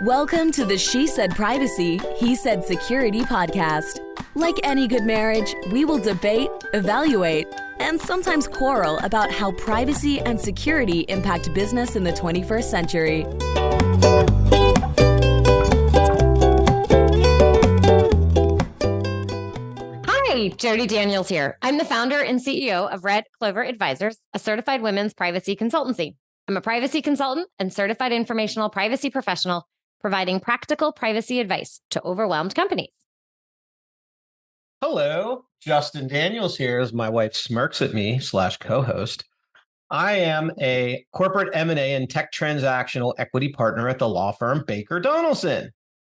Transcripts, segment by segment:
Welcome to the She Said Privacy, He Said Security podcast. Like any good marriage, we will debate, evaluate, and sometimes quarrel about how privacy and security impact business in the 21st century. Hi, Jody Daniels here. I'm the founder and CEO of Red Clover Advisors, a certified women's privacy consultancy. I'm a privacy consultant and certified informational privacy professional, providing practical privacy advice to overwhelmed companies. Hello, Justin Daniels here as my wife smirks at me /co-host. I am a corporate M&A and tech transactional equity partner at the law firm Baker Donaldson.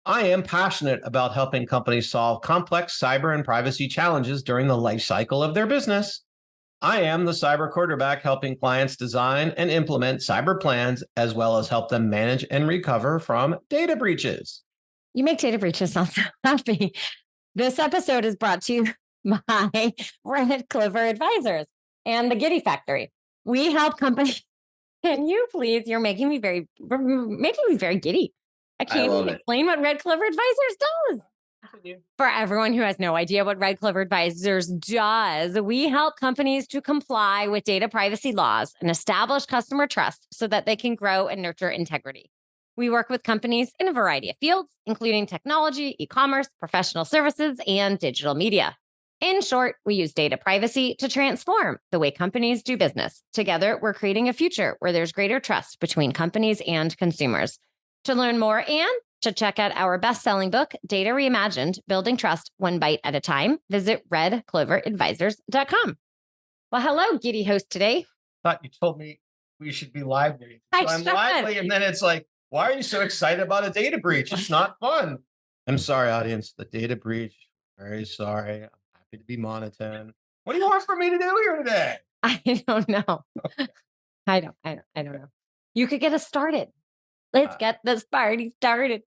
I am passionate about helping companies solve complex cyber and privacy challenges during the life cycle of their business. I am the cyber quarterback helping clients design and implement cyber plans, as well as help them manage and recover from data breaches. You make data breaches sound so happy. This episode is brought to you by Red Clover Advisors and the Giddy Factory. We help companies. Can you please? You're making me very giddy. I can't even explain what Red Clover Advisors does. For everyone who has no idea what Red Clover Advisors does, we help companies to comply with data privacy laws and establish customer trust so that they can grow and nurture integrity. We work with companies in a variety of fields, including technology, e-commerce, professional services, and digital media. In short, we use data privacy to transform the way companies do business. Together, we're creating a future where there's greater trust between companies and consumers. To learn more and to check out our best-selling book, Data Reimagined, Building Trust One Bite at a Time, visit redcloveradvisors.com. Well, hello, giddy host today. Thought you told me we should be lively. So I'm should. lively, and then it's like, why are you so excited about a data breach? It's not fun. I'm sorry, audience. The data breach. Very sorry. I'm happy to be monotone. What do you want for me to do here today? I don't know. Okay. I don't know. You could get us started. Let's get this party started.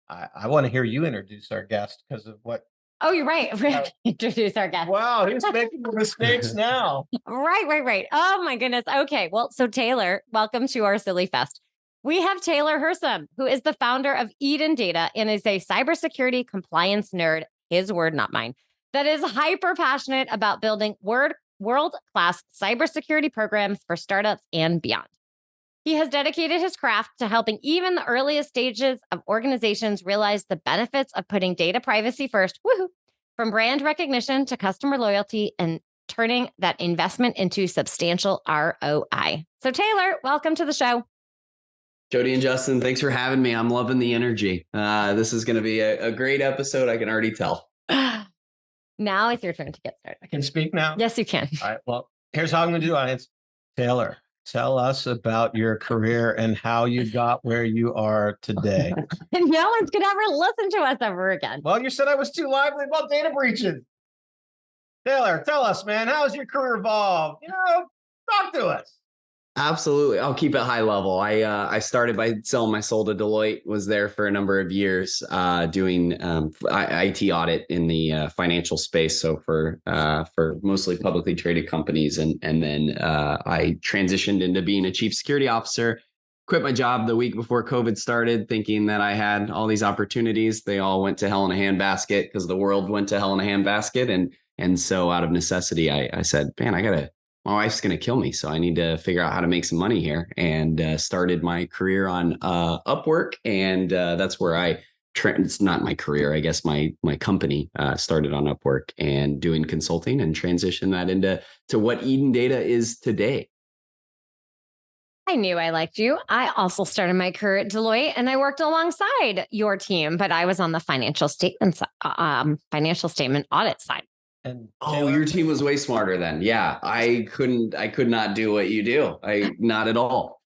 I want to hear you introduce our guest because of what. Oh, you're right. We're going to introduce our guest. Wow, he's making mistakes now. Right. Oh, my goodness. Okay. Well, so Taylor, welcome to our Silly Fest. We have Taylor Hersom, who is the founder of Eden Data and is a cybersecurity compliance nerd, his word, not mine, that is hyper passionate about building world-class cybersecurity programs for startups and beyond. He has dedicated his craft to helping even the earliest stages of organizations realize the benefits of putting data privacy first, from brand recognition to customer loyalty and turning that investment into substantial ROI. So Taylor, welcome to the show. Jody and Justin, thanks for having me. I'm loving the energy. This is going to be a great episode. I can already tell. Now it's your turn to get started. I can speak now? Yes, you can. All right. Well, here's how I'm going to do it. Taylor, tell us about your career and how you got where you are today. And no one's going to ever listen to us ever again. Well, you said I was too lively about data breaches. Taylor, tell us, man, how's your career evolved? Talk to us. Absolutely. I'll keep it high level. I started by selling my soul to Deloitte, was there for a number of years doing IT audit in the financial space. So for mostly publicly traded companies. And then I transitioned into being a chief security officer, quit my job the week before COVID started, thinking that I had all these opportunities. They all went to hell in a handbasket because the world went to hell in a handbasket. And so out of necessity, I said, man, my wife's going to kill me. So I need to figure out how to make some money here, and started my career on Upwork. And that's where it's not my career, I guess my company started on Upwork and doing consulting and transitioned that into what Eden Data is today. I knew I liked you. I also started my career at Deloitte and I worked alongside your team, but I was on the financial statement audit side. And your team was way smarter then. Yeah, I could not do what you do. Not at all.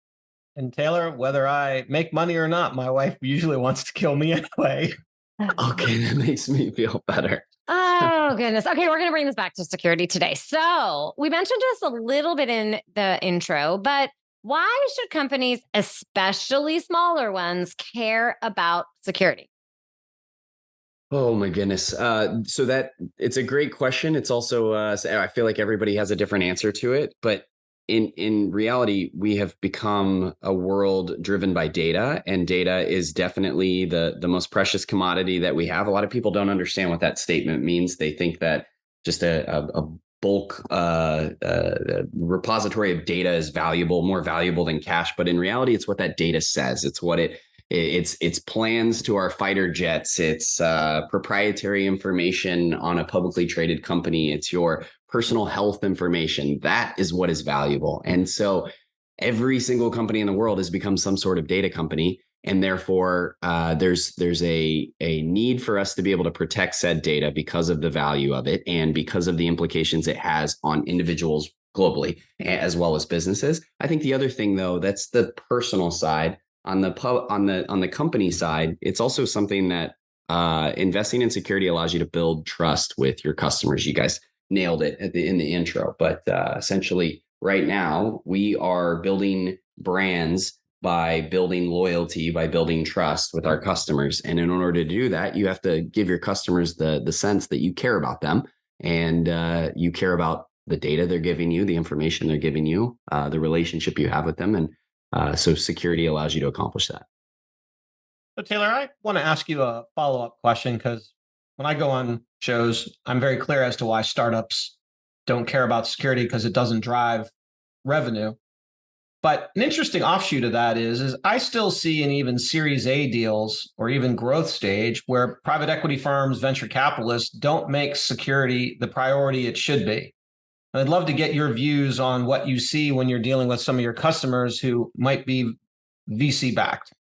And Taylor, whether I make money or not, my wife usually wants to kill me anyway. Okay, that makes me feel better. Oh, goodness. Okay, we're going to bring this back to security today. So we mentioned this a little bit in the intro, but why should companies, especially smaller ones, care about security? Oh my goodness. So it's a great question. It's also, I feel like everybody has a different answer to it, but in reality, we have become a world driven by data, and data is definitely the most precious commodity that we have. A lot of people don't understand what that statement means. They think that just a bulk repository of data is more valuable than cash. But in reality, it's what that data says. It's what it's plans to our fighter jets. It's proprietary information on a publicly traded company. It's your personal health information. That is what is valuable. And so every single company in the world has become some sort of data company. And therefore, there's a need for us to be able to protect said data because of the value of it and because of the implications it has on individuals globally, as well as businesses. I think the other thing, though, that's the personal side. On the company side, it's also something that investing in security allows you to build trust with your customers. You guys nailed it in the intro, but essentially, right now we are building brands by building loyalty, by building trust with our customers. And in order to do that, you have to give your customers the sense that you care about them and you care about the data they're giving you, the information they're giving you, the relationship you have with them. And so security allows you to accomplish that. So Taylor, I want to ask you a follow-up question because when I go on shows, I'm very clear as to why startups don't care about security because it doesn't drive revenue. But an interesting offshoot of that is I still see in even Series A deals or even growth stage where private equity firms, venture capitalists don't make security the priority it should be. And I'd love to get your views on what you see when you're dealing with some of your customers who might be VC backed.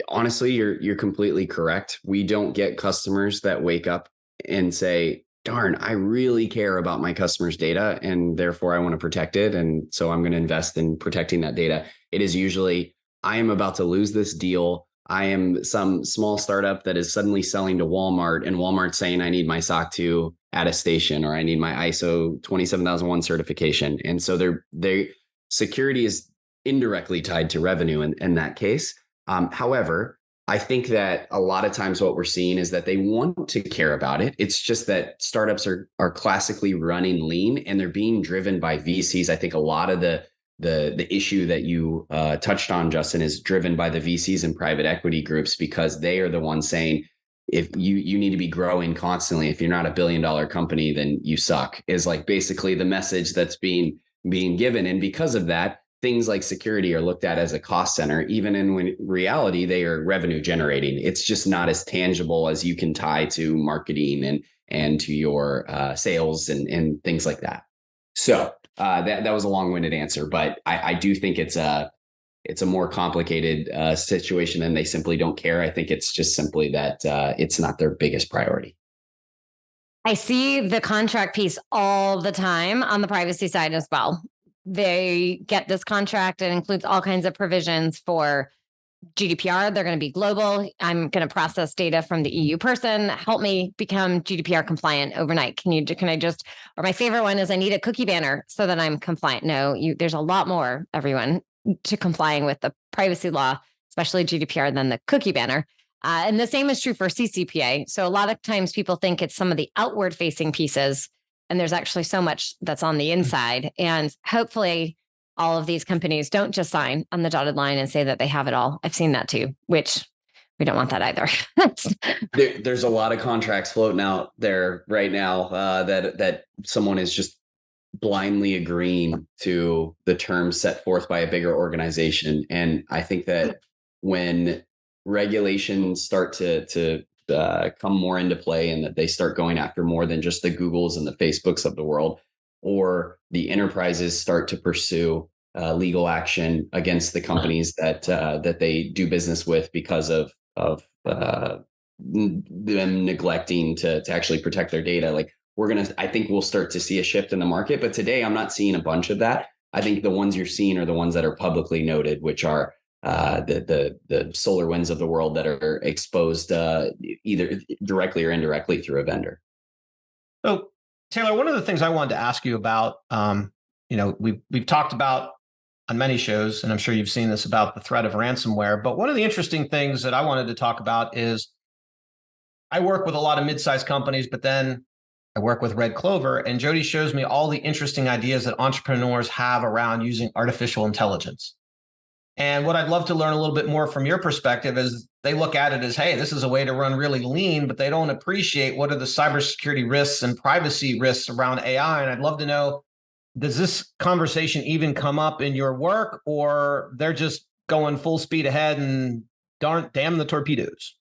Honestly, you're completely correct. We don't get customers that wake up and say, darn, I really care about my customers' data and therefore I want to protect it. And so I'm going to invest in protecting that data. It is usually, I am about to lose this deal. I am some small startup that is suddenly selling to Walmart and Walmart's saying, I need my SOC 2 attestation or I need my ISO 27001 certification. And so security is indirectly tied to revenue in that case. However, I think that a lot of times what we're seeing is that they want to care about it. It's just that startups are classically running lean and they're being driven by VCs. I think a lot of the issue that you touched on, Justin, is driven by the VCs and private equity groups because they are the ones saying, if you need to be growing constantly. If you're not $1 billion company, then you suck, is like basically the message that's being given. And because of that, things like security are looked at as a cost center, even in reality, they are revenue generating. It's just not as tangible as you can tie to marketing and to your sales and things like that. So that was a long-winded answer, but I do think it's a more complicated situation and they simply don't care. I think it's just simply that it's not their biggest priority. I see the contract piece all the time on the privacy side as well. They get this contract. It includes all kinds of provisions for GDPR. They're going to be global. I'm going to process data from the EU person. Help me become GDPR compliant overnight. Can I just, or my favorite one is I need a cookie banner so that I'm compliant. No, there's a lot more, everyone, to complying with the privacy law, especially GDPR, than the cookie banner. And the same is true for CCPA. So a lot of times people think it's some of the outward facing pieces, and there's actually so much that's on the inside. And hopefully all of these companies don't just sign on the dotted line and say that they have it all. I've seen that too, which we don't want that either. There's a lot of contracts floating out there right now that someone is just blindly agreeing to the terms set forth by a bigger organization. And I think that when regulations start to come more into play and that they start going after more than just the Googles and the Facebooks of the world, or the enterprises start to pursue legal action against the companies that they do business with because of them neglecting to actually protect their data. I think we'll start to see a shift in the market, but today I'm not seeing a bunch of that. I think the ones you're seeing are the ones that are publicly noted, which are the SolarWinds of the world that are exposed either directly or indirectly through a vendor. So Taylor, one of the things I wanted to ask you about, we've talked about on many shows, and I'm sure you've seen this, about the threat of ransomware. But one of the interesting things that I wanted to talk about is I work with a lot of mid-sized companies, but then I work with Red Clover, and Jody shows me all the interesting ideas that entrepreneurs have around using artificial intelligence. And what I'd love to learn a little bit more from your perspective is they look at it as, hey, this is a way to run really lean, but they don't appreciate what are the cybersecurity risks and privacy risks around AI. And I'd love to know, does this conversation even come up in your work, or they're just going full speed ahead and damn the torpedoes?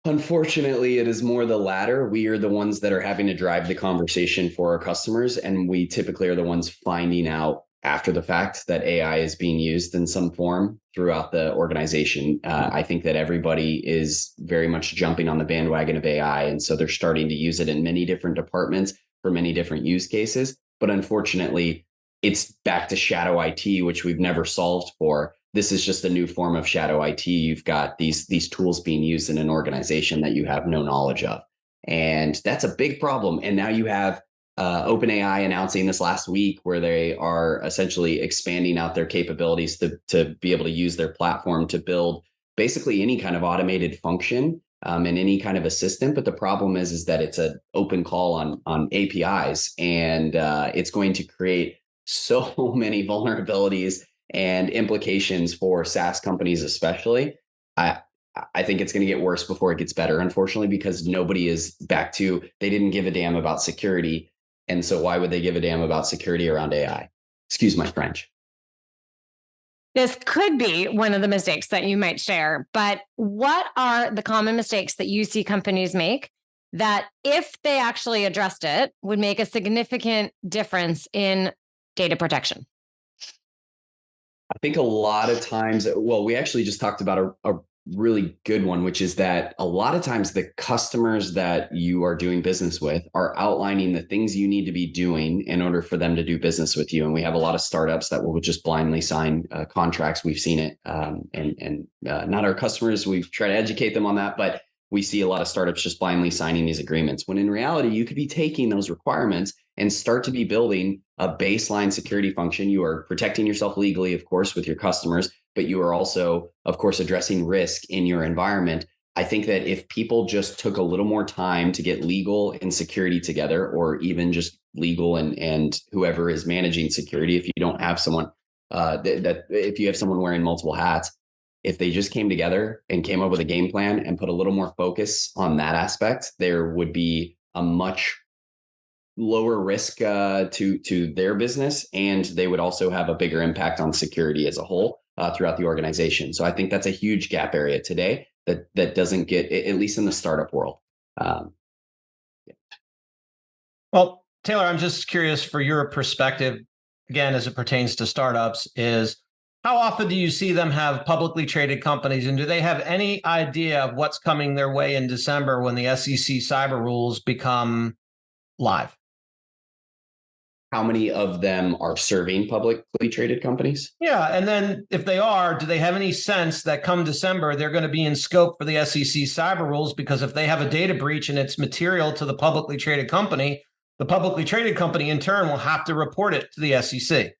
Unfortunately, it is more the latter. We are the ones that are having to drive the conversation for our customers. And we typically are the ones finding out after the fact that AI is being used in some form throughout the organization. I think that everybody is very much jumping on the bandwagon of AI. And so they're starting to use it in many different departments for many different use cases. But unfortunately, it's back to shadow IT, which we've never solved for. This is just a new form of shadow IT. You've got these tools being used in an organization that you have no knowledge of. And that's a big problem. And now you have OpenAI announcing this last week where they are essentially expanding out their capabilities to be able to use their platform to build basically any kind of automated function and any kind of assistant. But the problem is that it's an open call on APIs, and it's going to create so many vulnerabilities and implications for SaaS companies, especially. I think it's going to get worse before it gets better, unfortunately, because nobody is back to, they didn't give a damn about security. And so why would they give a damn about security around AI? Excuse my French. This could be one of the mistakes that you might share, but what are the common mistakes that you see companies make that, if they actually addressed it, would make a significant difference in data protection? I think a lot of times, well, we actually just talked about a really good one, which is that a lot of times the customers that you are doing business with are outlining the things you need to be doing in order for them to do business with you. And we have a lot of startups that will just blindly sign contracts. We've seen it, and not our customers. We've tried to educate them on that, but we see a lot of startups just blindly signing these agreements, when in reality, you could be taking those requirements and start to be building a baseline security function. You are protecting yourself legally, of course, with your customers, but you are also, of course, addressing risk in your environment. I think that if people just took a little more time to get legal and security together, or even just legal and whoever is managing security, if you don't have someone if you have someone wearing multiple hats, if they just came together and came up with a game plan and put a little more focus on that aspect, there would be a much lower risk to their business, and they would also have a bigger impact on security as a whole throughout the organization. So I think that's a huge gap area today that doesn't get, at least in the startup world. Yeah. Well, Taylor, I'm just curious for your perspective, again, as it pertains to startups, is how often do you see them have publicly traded companies, and do they have any idea of what's coming their way in December when the SEC cyber rules become live? How many of them are serving publicly traded companies? Yeah. And then if they are, do they have any sense that come December, they're going to be in scope for the SEC cyber rules? Because if they have a data breach and it's material to the publicly traded company, the publicly traded company in turn will have to report it to the SEC.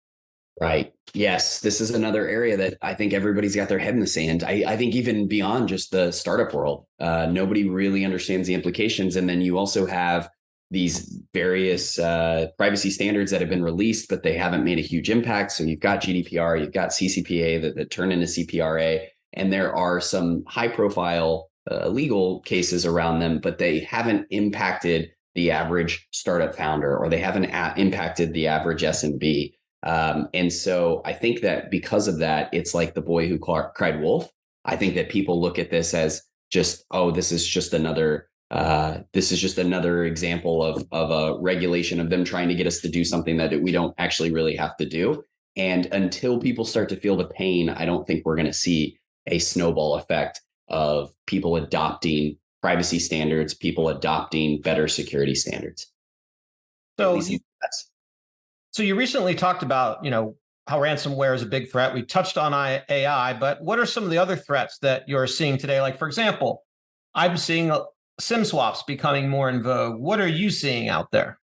Right. Yes. This is another area that I think everybody's got their head in the sand. I think even beyond just the startup world, nobody really understands the implications. And then you also have these various privacy standards that have been released, but they haven't made a huge impact. So you've got GDPR, you've got CCPA that turn into CPRA, and there are some high profile legal cases around them, but they haven't impacted the average startup founder, or they haven't impacted the average SMB. And so I think that because of that, it's like the boy who cried wolf. I think that people look at this as just, oh, this is just another example of a regulation of them trying to get us to do something that we don't actually really have to do. And until people start to feel the pain, I don't think we're going to see a snowball effect of people adopting privacy standards, people adopting better security standards. So you recently talked about, how ransomware is a big threat. We touched on AI, but what are some of the other threats that you're seeing today? Like, for example, I'm seeing SIM swaps becoming more in vogue. What are you seeing out there?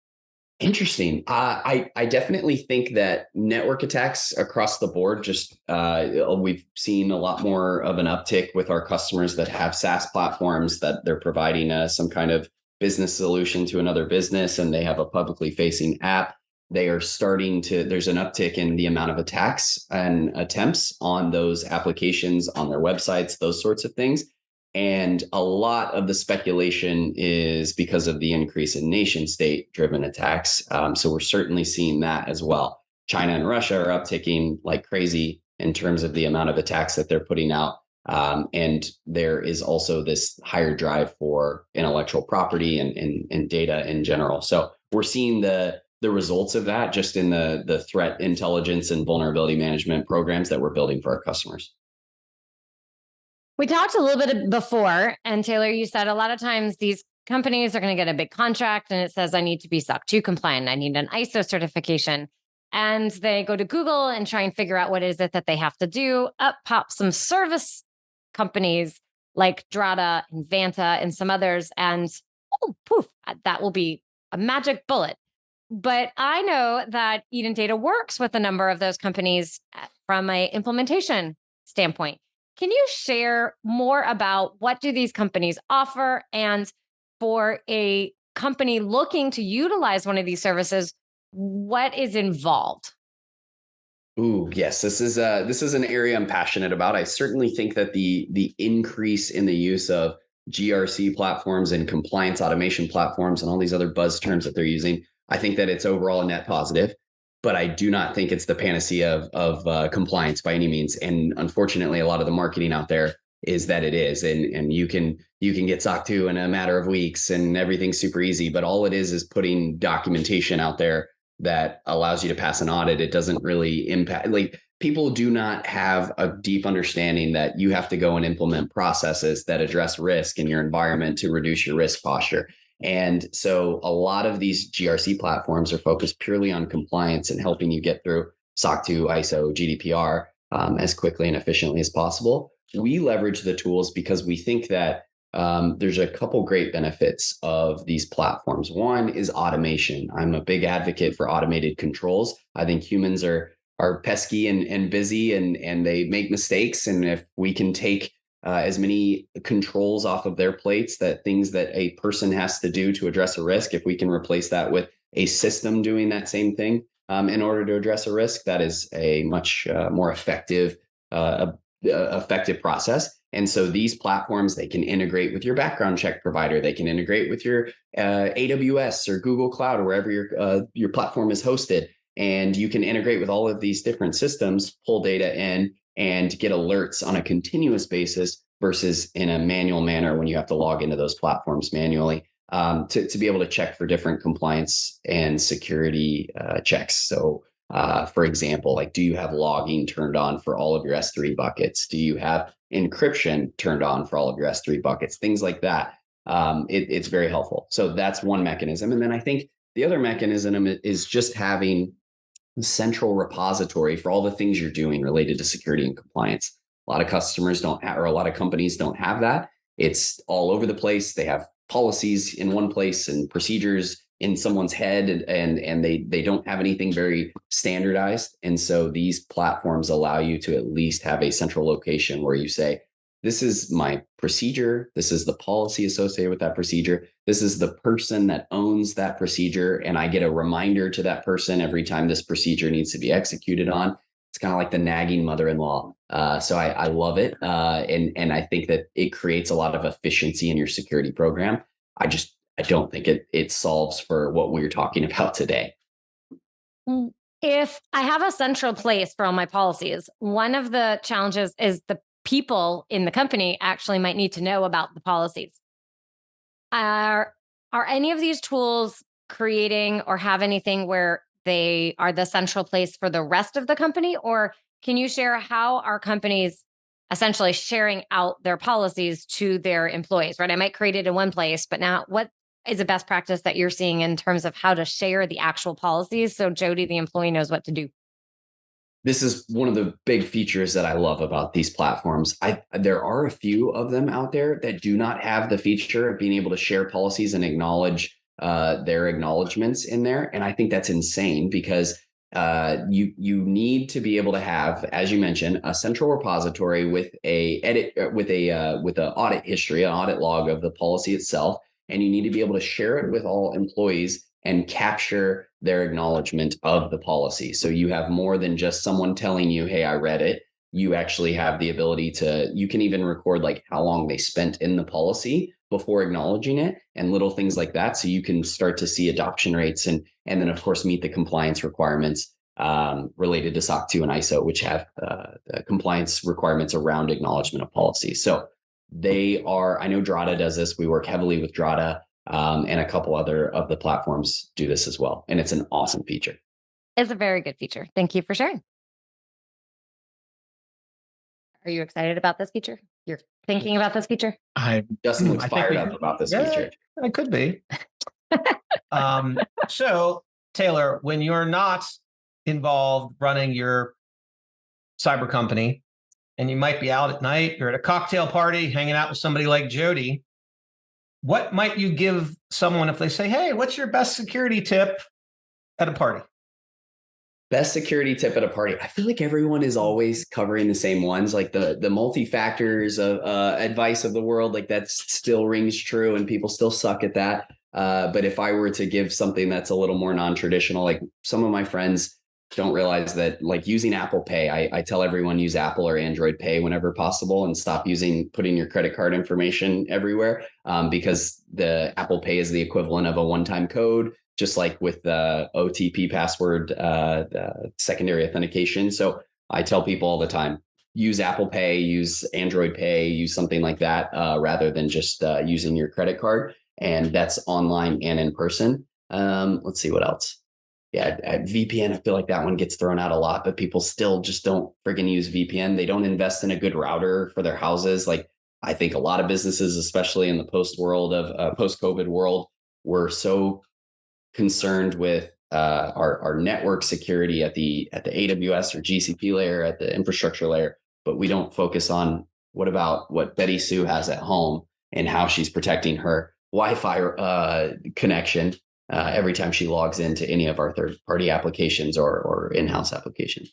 Interesting. I definitely think that network attacks across the board, just we've seen a lot more of an uptick with our customers that have SaaS platforms that they're providing some kind of business solution to another business and they have a publicly facing app, they are starting to, there's an uptick in the amount of attacks and attempts on those applications, on their websites, those sorts of things. And a lot of the speculation is because of the increase in nation state driven attacks. So we're certainly seeing that as well. China and Russia are upticking like crazy in terms of the amount of attacks that they're putting out. And there is also this higher drive for intellectual property and data in general. So we're seeing the results of that just in the threat intelligence and vulnerability management programs that we're building for our customers. We talked a little bit before, and Taylor, you said a lot of times these companies are going to get a big contract and it says, I need to be SOC 2 compliant. I need an ISO certification. And they go to Google and try and figure out what is it that they have to do. Up pops some service companies like Drata and Vanta and some others. And oh, poof, that will be a magic bullet. But I know that Eden Data works with a number of those companies from an implementation standpoint. Can you share more about what do these companies offer? And for a company looking to utilize one of these services, what is involved? Ooh, yes, this is an area I'm passionate about. I certainly think that the increase in the use of GRC platforms and compliance automation platforms and all these other buzz terms that they're using, I think that it's overall a net positive. But I do not think it's the panacea of compliance by any means. And unfortunately, a lot of the marketing out there is that it is. And you can get SOC 2 in a matter of weeks and everything's super easy. But all it is putting documentation out there that allows you to pass an audit. It doesn't really impact, like people do not have a deep understanding that you have to go and implement processes that address risk in your environment to reduce your risk posture. And so a lot of these GRC platforms are focused purely on compliance and helping you get through SOC 2, ISO, GDPR as quickly and efficiently as possible. We leverage the tools because we think that there's a couple great benefits of these platforms. One is automation. I'm a big advocate for automated controls. I think humans are pesky and busy and they make mistakes. And if we can take as many controls off of their plates, that things that a person has to do to address a risk, if we can replace that with a system doing that same thing in order to address a risk, that is a much more effective process. And so these platforms, they can integrate with your background check provider. They can integrate with your AWS or Google Cloud or wherever your platform is hosted. And you can integrate with all of these different systems, pull data in, and get alerts on a continuous basis versus in a manual manner when you have to log into those platforms manually to be able to check for different compliance and security checks. So for example, like, do you have logging turned on for all of your S3 buckets? Do you have encryption turned on for all of your S3 buckets? Things like that. It's very helpful. So that's one mechanism. And then I think the other mechanism is just having central repository for all the things you're doing related to security and compliance. A lot of customers don't have, or a lot of companies don't have that. It's all over the place. They have policies in one place and procedures in someone's head, and they don't have anything very standardized. And so these platforms allow you to at least have a central location where you say, this is my procedure. This is the policy associated with that procedure. This is the person that owns that procedure. And I get a reminder to that person every time this procedure needs to be executed on. It's kind of like the nagging mother-in-law. So I love it. And I think that it creates a lot of efficiency in your security program. I don't think it solves for what we're talking about today. If I have a central place for all my policies, one of the challenges is the people in the company actually might need to know about the policies. Are any of these tools creating or have anything where they are the central place for the rest of the company? Or can you share how are companies essentially sharing out their policies to their employees, right? I might create it in one place, but now what is a best practice that you're seeing in terms of how to share the actual policies so Jody, the employee, knows what to do? This is one of the big features that I love about these platforms. There are a few of them out there that do not have the feature of being able to share policies and acknowledge their acknowledgements in there. And I think that's insane because you need to be able to have, as you mentioned, a central repository with an audit history, an audit log of the policy itself. and you need to be able to share it with all employees and capture their acknowledgement of the policy. So you have more than just someone telling you, hey, I read it. You actually have the ability to, you can even record like how long they spent in the policy before acknowledging it and little things like that. So you can start to see adoption rates and then of course meet the compliance requirements related to SOC 2 and ISO, which have compliance requirements around acknowledgement of policy. So they are, I know Drata does this. We work heavily with Drata and a couple other of the platforms do this as well. And it's an awesome feature. It's a very good feature. Thank you for sharing. Are you excited about this feature? You're thinking about this feature? Justin looks fired up about this feature. I could be. So Taylor, when you're not involved running your cyber company and you might be out at night, you're at a cocktail party, hanging out with somebody like Jody, what might you give someone if they say, hey, what's your best security tip at a party? Best security tip at a party. I feel like everyone is always covering the same ones, like the multi-factors of advice of the world. Like that still rings true and people still suck at that. But if I were to give something that's a little more non-traditional, like some of my friends don't realize that like using Apple Pay, I tell everyone use Apple or Android Pay whenever possible and stop putting your credit card information everywhere because the Apple Pay is the equivalent of a one-time code, just like with the OTP password, secondary authentication. So I tell people all the time, use Apple Pay, use Android Pay, use something like that rather than just using your credit card. And that's online and in person. Let's see what else. Yeah, VPN, I feel like that one gets thrown out a lot, but people still just don't friggin' use VPN. They don't invest in a good router for their houses. Like I think a lot of businesses, especially in the post-COVID world, were so concerned with our network security at the AWS or GCP layer, at the infrastructure layer, but we don't focus on what about what Betty Sue has at home and how she's protecting her Wi-Fi connection every time she logs into any of our third-party applications or in-house applications.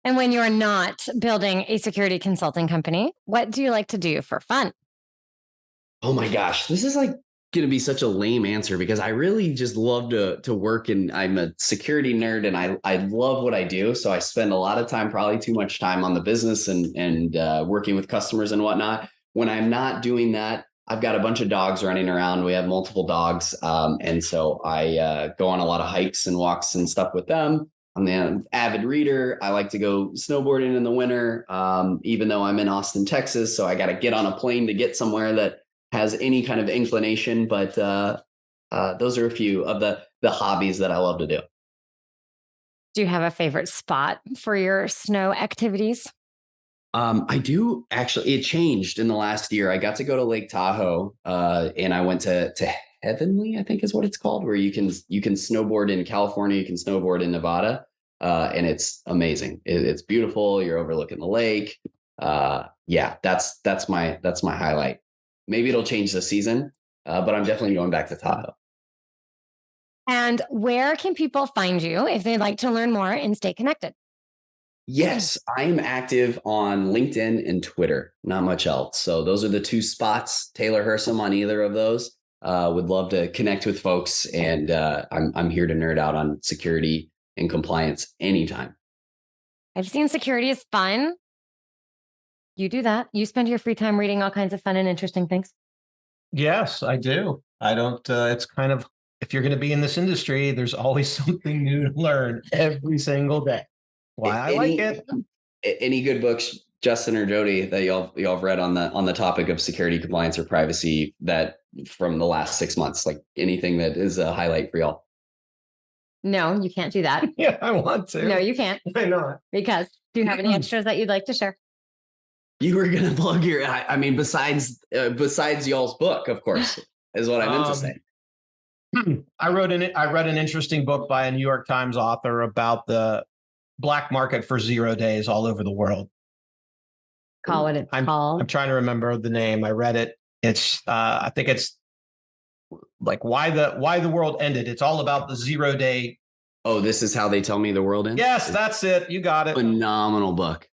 And when you're not building a security consulting company, what do you like to do for fun? Oh my gosh, this is like going to be such a lame answer because I really just love to work and I'm a security nerd and I love what I do. So I spend a lot of time, probably too much time on the business and working with customers and whatnot. When I'm not doing that, I've got a bunch of dogs running around. We have multiple dogs. And so I go on a lot of hikes and walks and stuff with them. I'm an avid reader. I like to go snowboarding in the winter, even though I'm in Austin, Texas. So I got to get on a plane to get somewhere that has any kind of inclination. But those are a few of the hobbies that I love to do. Do you have a favorite spot for your snow activities? I do actually. It changed in the last year. I got to go to Lake Tahoe, and I went to Heavenly, I think is what it's called, where you can snowboard in California, you can snowboard in Nevada, and it's amazing. It's beautiful. You're overlooking the lake. Yeah, that's my highlight. Maybe it'll change this season, but I'm definitely going back to Tahoe. And where can people find you if they'd like to learn more and stay connected? Yes, I'm active on LinkedIn and Twitter, not much else. So those are the two spots. Taylor Hersom on either of those. Would love to connect with folks. And I'm here to nerd out on security and compliance anytime. I've seen security is fun. You do that. You spend your free time reading all kinds of fun and interesting things. Yes, I do. I don't, it's kind of, if you're going to be in this industry, there's always something new to learn every single day. Why I like it. Any good books, Justin or Jody, that y'all have read on the topic of security, compliance, or privacy that from the last 6 months, like anything that is a highlight for y'all? No, you can't do that. Yeah, I want to. No, you can't. Why not? Because do you have any extras that you'd like to share? You were going to plug your, I mean, besides y'all's book, of course, is what I meant to say. I read an interesting book by a New York Times author about the black market for 0 days all over the world. Call what it's called. I'm trying to remember the name. I read it. It's I think it's like why the world ended. It's all about the 0 day. Oh, this is how they tell me the world ends? Yes, that's it. You got it. Phenomenal book.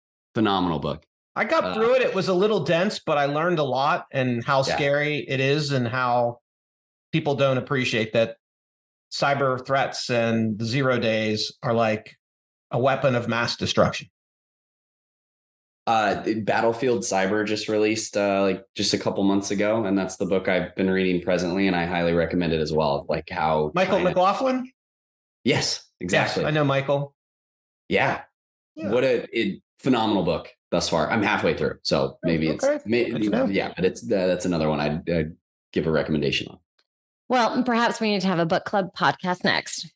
I got through it. It was a little dense, but I learned a lot and how scary it is and how people don't appreciate that cyber threats and the 0 days are like a weapon of mass destruction. Battlefield Cyber just released like just a couple months ago, and that's the book I've been reading presently, and I highly recommend it as well. Like how Michael McLaughlin? Yes, exactly. Yes, I know Michael. Yeah. What a phenomenal book thus far. I'm halfway through, so maybe but that's another one I'd give a recommendation on. Well, perhaps we need to have a book club podcast next.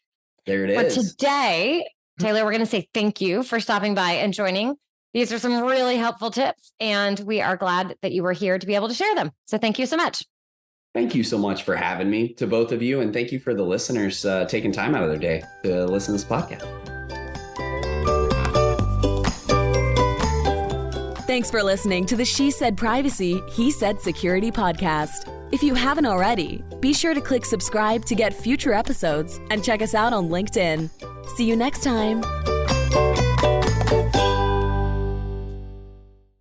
There it is. But today, Taylor, we're going to say thank you for stopping by and joining. These are some really helpful tips, and we are glad that you were here to be able to share them. So thank you so much. Thank you so much for having me, to both of you. And thank you for the listeners taking time out of their day to listen to this podcast. Thanks for listening to the She Said Privacy, He Said Security podcast. If you haven't already, be sure to click subscribe to get future episodes and check us out on LinkedIn. See you next time.